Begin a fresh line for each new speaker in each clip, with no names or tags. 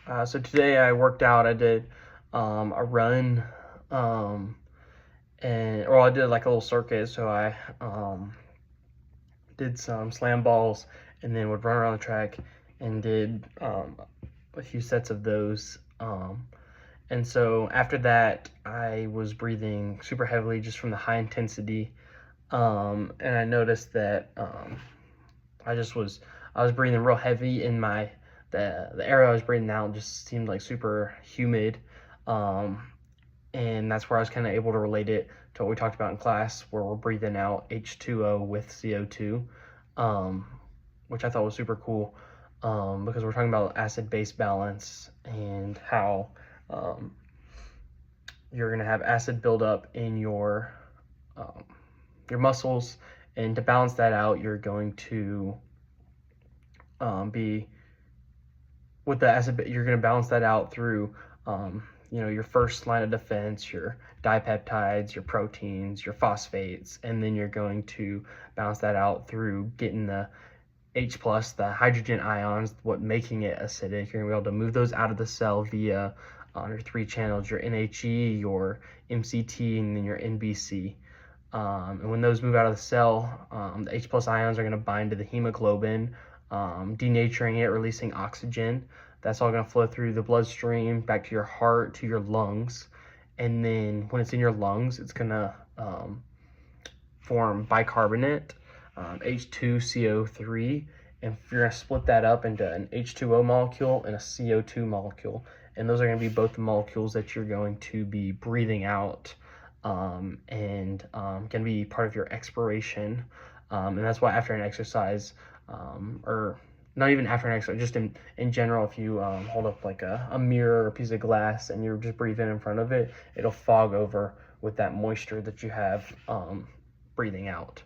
So today I worked out. I did a run, or I did like a little circuit. So I did some slam balls and then would run around the track and did a few sets of those. And so after that, I was breathing super heavily just from the high intensity. And I noticed that I was breathing real heavy in the air I was breathing out just seemed like super humid. Um, and that's where I was kind of able to relate it to what we talked about in class, where we're breathing out H2O with CO2, um, which I thought was super cool, because we're talking about acid-base balance and how um, you're going to have acid buildup in um, your muscles, and to balance that out, you're going to be with the acid. You're going to balance that out through your first line of defense, your dipeptides, your proteins, your phosphates, and then you're going to balance that out through getting the H plus, the hydrogen ions, what making it acidic. You're gonna be able to move those out of the cell via your three channels, your NHE, your MCT, and then your NBC. And when those move out of the cell, the H plus ions are going to bind to the hemoglobin, denaturing it, releasing oxygen. That's all going to flow through the bloodstream back to your heart, to your lungs. And then when it's in your lungs, it's going to form bicarbonate, H2CO3. And you're going to split that up into an H2O molecule and a CO2 molecule. And those are going to be both the molecules that you're going to be breathing out, and can be part of your expiration. And that's why after an exercise, or not even after an exercise, just in general, if you hold up like a mirror or a piece of glass and you're just breathing in front of it, it'll fog over with that moisture that you have breathing out.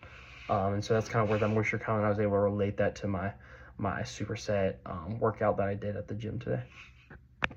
And so that's kind of where the moisture comes, and I was able to relate that to my superset workout that I did at the gym today.